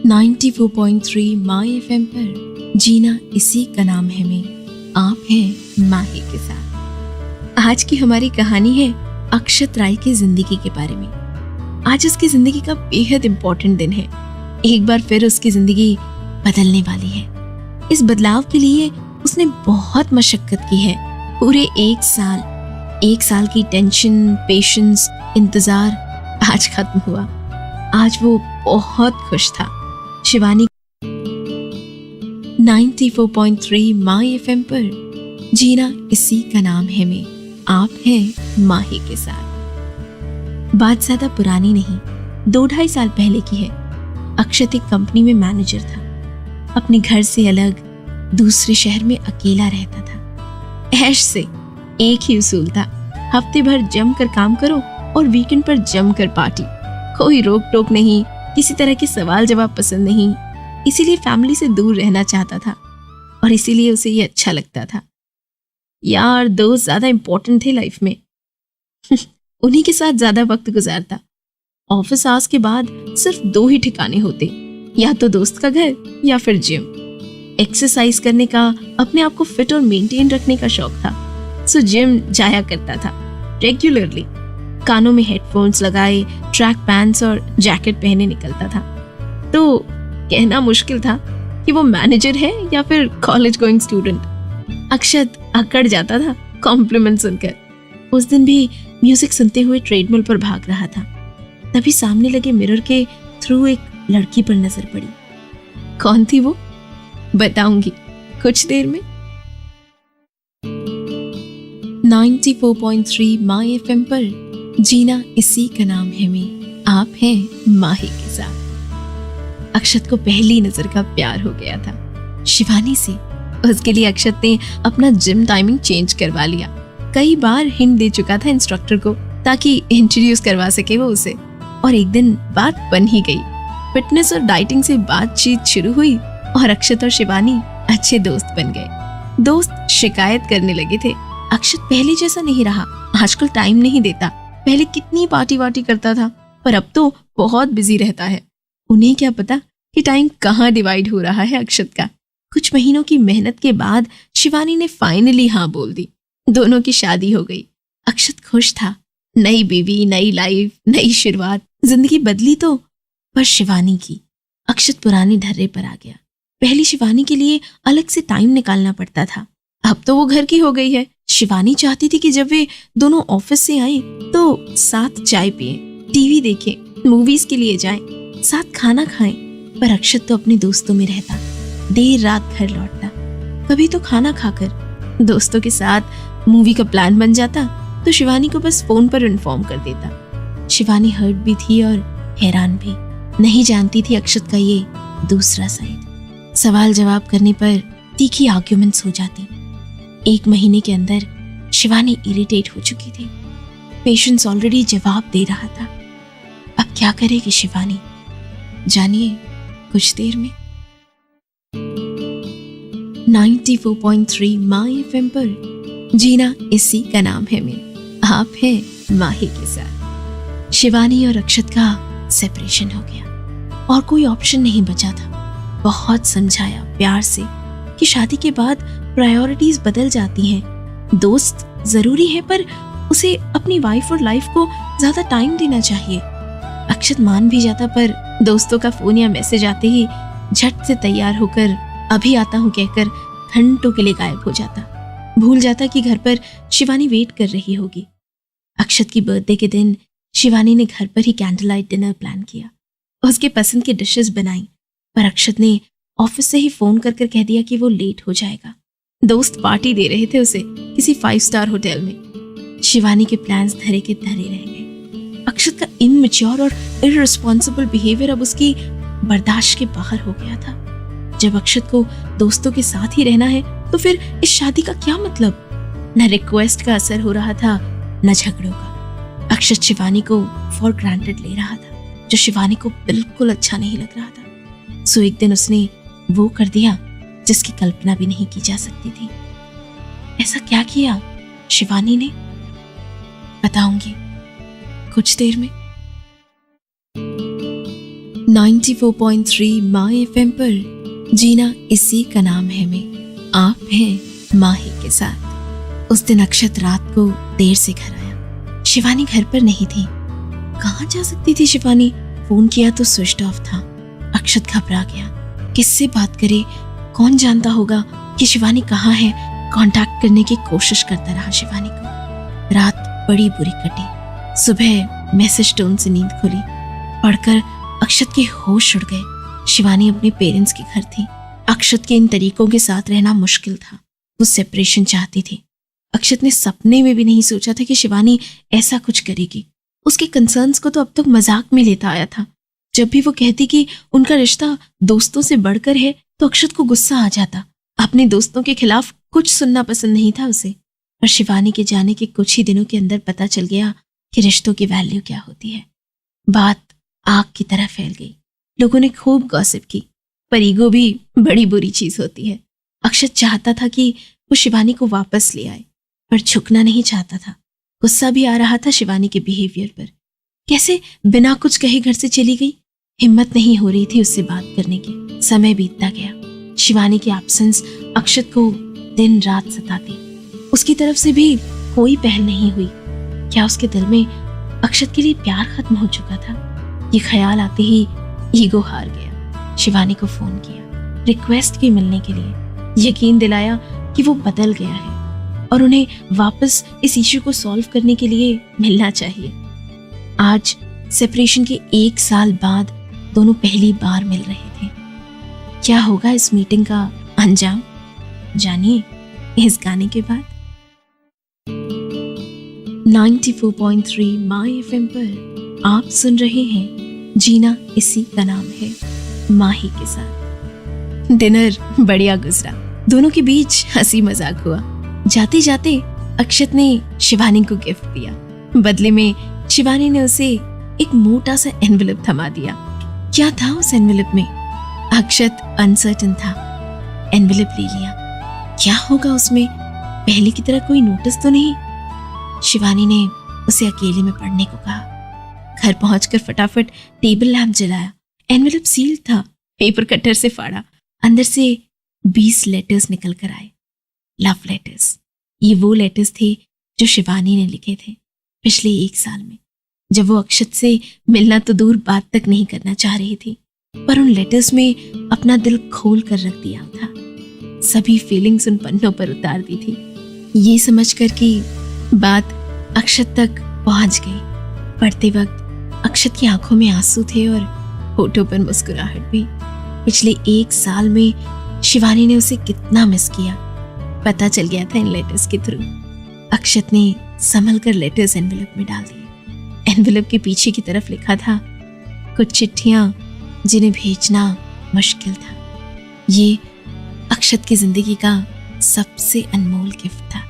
94.3 my FM पर जीना इसी का नाम है में आप हैं माही के साथ। आज की हमारी कहानी है अक्षत राय की जिंदगी के बारे में। आज उसकी जिंदगी का बेहद इम्पोर्टेंट दिन है। एक बार फिर उसकी जिंदगी बदलने वाली है। इस बदलाव के लिए उसने बहुत मशक्कत की है। पूरे एक साल की टेंशन, पेशेंस, इंतजार आज खत्म हुआ। आज वो बहुत खुश था। शिवानी 94.3 माय एफएम पर जीना इसी का नाम है में आप हैं माही के साथ। बात ज्यादा पुरानी नहीं, 2-2.5 साल पहले की है। अक्षत एक कंपनी में मैनेजर था। अपने घर से अलग दूसरे शहर में अकेला रहता था। ऐश से एक ही उसूल था, हफ्ते भर जम कर काम करो और वीकेंड पर जम कर पार्टी। कोई रोक टोक नहीं, किसी तरह के सवाल जवाब पसंद नहीं। इसीलिए फैमिली से दूर रहना चाहता था और इसीलिए उसे ये अच्छा लगता था। यार दोस्त ज्यादा इंपॉर्टेंट थे लाइफ में। उन्हीं के साथ ज्यादा वक्त गुजारता। ऑफिस आवर्स के बाद सिर्फ 2 ही ठिकाने होते, या तो दोस्त का घर या फिर जिम। एक्सरसाइज करने का, अपने आप को फिट और मेंटेन रखने का शौक था, सो जिम जाया करता था रेगुलरली। कानों में हेडफोन्स लगाए, ट्रैक पैंट्स और जैकेट पहने निकलता था। तो कहना मुश्किल था कि वो मैनेजर है या फिर कॉलेज गोइंग स्टूडेंट। अक्षत अकड़ जाता था कॉम्प्लीमेंट सुनकर। उस दिन भी म्यूजिक सुनते हुए ट्रेडमिल पर भाग रहा था। तभी सामने लगे मिरर के थ्रू एक लड़की पर नजर पड़ी। कौन थी वो? बताऊंगी कुछ देर में। 94.3 माय एफएम पर जीना इसी का नाम है में आप हैं माही के साथ। अक्षत को पहली नजर का प्यार हो गया था शिवानी से। उसके लिए अक्षत ने अपना जिम टाइमिंग चेंज करवा लिया। कई बार हिंट दे चुका था इंस्ट्रक्टर को ताकि इंट्रोड्यूस करवा सके वो उसे। और एक दिन बात बन ही गई। फिटनेस और डाइटिंग से बातचीत शुरू हुई और अक्षत और शिवानी अच्छे दोस्त बन गए। दोस्त शिकायत करने लगे थे, अक्षत पहले जैसा नहीं रहा, आजकल टाइम नहीं देता। पहले कितनी पार्टी वार्टी करता था, पर अब तो बहुत बिजी रहता है। उन्हें क्या पता कि टाइम कहाँ डिवाइड हो रहा है अक्षत का। कुछ महीनों की मेहनत के बाद शिवानी ने फाइनली हाँ बोल दी। दोनों की शादी हो गई। अक्षत खुश था। नई बीवी, नई लाइफ, नई शुरुआत। जिंदगी बदली तो, पर शिवानी की। अक्षत पुराने ढर्रे पर आ गया। पहले शिवानी के लिए अलग से टाइम निकालना पड़ता था, अब तो वो घर की हो गई है। शिवानी चाहती थी कि जब वे दोनों ऑफिस से आए तो साथ चाय पिए, टीवी देखें, मूवीज के लिए जाएं, साथ खाना खाएं। पर अक्षत तो अपने दोस्तों में रहता, देर रात घर लौटता। कभी तो खाना खाकर दोस्तों के साथ मूवी का प्लान बन जाता तो शिवानी को बस फोन पर इन्फॉर्म कर देता। शिवानी हर्ट भी थी और हैरान भी। नहीं जानती थी अक्षत का ये दूसरा साइड। सवाल जवाब करने पर तीखी आर्ग्यूमेंट्स हो जाती। 1 महीने के अंदर शिवानी इरिटेट हो चुकी थी। पेशेंस ऑलरेडी जवाब दे रहा था। अब क्या करेगी शिवानी, जानिए कुछ देर में। 94.3 माय एफएम पर जीना इसी का नाम है में आप हैं माही के साथ। शिवानी और अक्षत का सेपरेशन हो गया और कोई ऑप्शन नहीं बचा था। बहुत समझाया प्यार से कि शादी के बाद प्रायोरिटीज बदल जाती हैं। दोस्त जरूरी है पर उसे अपनी वाइफ और लाइफ को ज्यादा टाइम देना चाहिए। अक्षत मान भी जाता, पर दोस्तों का फोन या मैसेज आते ही झट से तैयार होकर अभी आता हूँ कहकर घंटों के लिए गायब हो जाता। भूल जाता कि घर पर शिवानी वेट कर रही होगी। अक्षत की बर्थडे के दिन शिवानी ने घर पर ही कैंडल लाइट डिनर प्लान किया। उसके पसंद की डिशेस बनाई, पर अक्षत ने ऑफिस से ही फोन कर कह दिया कि वो लेट हो जाएगा। दोस्त पार्टी दे रहे थे उसे किसी 5 स्टार होटल में। शिवानी के प्लान्स धरे के धरे रह गए। अक्षत का इमैच्योर और इररिस्पॉन्सिबल बिहेवियर अब उसकी बर्दाश्त के बाहर हो गया था। जब अक्षत को दोस्तों के साथ ही रहना है तो फिर इस शादी का क्या मतलब? न रिक्वेस्ट का असर हो रहा था, न झगड़ों का। अक्षत शिवानी को फॉर ग्रांटेड ले रहा था, जो शिवानी को बिल्कुल अच्छा नहीं लग रहा था। सो एक दिन उसने वो कर दिया जिसकी कल्पना भी नहीं की जा सकती थी। ऐसा क्या किया शिवानी ने? बताऊंगी कुछ देर में। 94.3 माय एफएम पर जीना इसी का नाम है में आप हैं माही के साथ। उस दिन अक्षत रात को देर से घर आया। शिवानी घर पर नहीं थी। कहाँ जा सकती थी शिवानी? फोन किया तो स्विच ऑफ था। अक्षत घबरा गया। किससे बात करे? कौन जानता होगा कि शिवानी कहाँ है? कांटेक्ट करने की कोशिश करता रहा शिवानी को। रात बड़ी बुरी कटी। सुबह मैसेज टोन से नींद खुली। पढ़कर अक्षत के होश उड़ गए। शिवानी अपने पेरेंट्स के घर थी। अक्षत के इन तरीकों के साथ रहना मुश्किल था। वो सेपरेशन चाहती थी। अक्षत ने सपने में भी नहीं सोचा था कि शिवानी ऐसा कुछ करेगी। उसके कंसर्न्स को तो अब तक मजाक में लेता आया था। जब भी वो कहती कि उनका रिश्ता दोस्तों से बढ़कर है तो अक्षत को गुस्सा आ जाता। अपने दोस्तों के खिलाफ कुछ सुनना पसंद नहीं था उसे। पर शिवानी के जाने के कुछ ही दिनों के अंदर पता चल गया कि रिश्तों की वैल्यू क्या होती है। बात आग की तरह फैल गई। लोगों ने खूब गॉसिप की, पर ईगो भी बड़ी बुरी चीज होती है। अक्षत चाहता था कि वो शिवानी को वापस ले आए, पर झुकना नहीं चाहता था। गुस्सा भी आ रहा था शिवानी के बिहेवियर पर। कैसे बिना कुछ कहे घर से चली गई? हिम्मत नहीं हो रही थी उससे बात करने की। समय बीतता गया। शिवानी की एब्सेंस अक्षत को दिन रात सताती। उसकी तरफ से भी कोई पहल नहीं हुई। क्या उसके दिल में अक्षत के लिए प्यार खत्म हो चुका था? ये ख्याल आते ही ईगो हार गया। शिवानी को फोन किया, रिक्वेस्ट की मिलने के लिए। यकीन दिलाया कि वो बदल गया है और उन्हें वापस इस इश्यू को सॉल्व करने के लिए मिलना चाहिए। आज सेपरेशन के 1 साल बाद दोनों पहली बार मिल रहे थे। क्या होगा इस मीटिंग का अंजाम? जानिए इस गाने के बाद। 94.3 माय एफएम पर आप सुन रहे हैं जीना इसी का नाम है माही के साथ। डिनर बढ़िया गुजरा। दोनों के बीच हंसी मजाक हुआ। जाते जाते अक्षत ने शिवानी को गिफ्ट दिया। बदले में शिवानी ने उसे एक मोटा सा एनवेलप थमा दिया। क्या था उस एनवेलप में? अक्षत अनसर्टन था। एनवेलप ले लिया। क्या होगा उसमें? पहले की तरह कोई नोटिस तो नहीं? शिवानी ने उसे अकेले में पढ़ने को कहा। घर पहुंचकर फटाफट टेबल लैंप जलाया। एनवेलप सील था। पेपर कटर से फाड़ा। अंदर से 20 लेटर्स निकल कर आए। Love letters. ये वो लेटर्स थे जो शिवानी ने लिखे थे पिछले 1 साल में, जब वो अक्षत से मिलना तो दूर बात तक नहीं करना चाह रही थी। पर उन लेटर्स में अपना दिल खोल कर रख दिया था। सभी फीलिंग्स उन पन्नों पर उतार दी थी। ये समझकर कि बात अक्षत तक पहुंच गई। पढ़ते वक्त अक्षत की आंखों में आंसू थे और होठों पर मुस्कुराहट भी। पिछले 1 साल में शिवानी ने उसे कितना मिस किया पता चल गया था इन लेटर्स के थ्रू। अक्षत ने संभल कर लेटर्स एनवेलप में डाल दिए। एनवेलप के पीछे की तरफ लिखा था कुछ चिट्ठियां जिन्हें भेजना मुश्किल था। ये अक्षत की जिंदगी का सबसे अनमोल गिफ्ट था।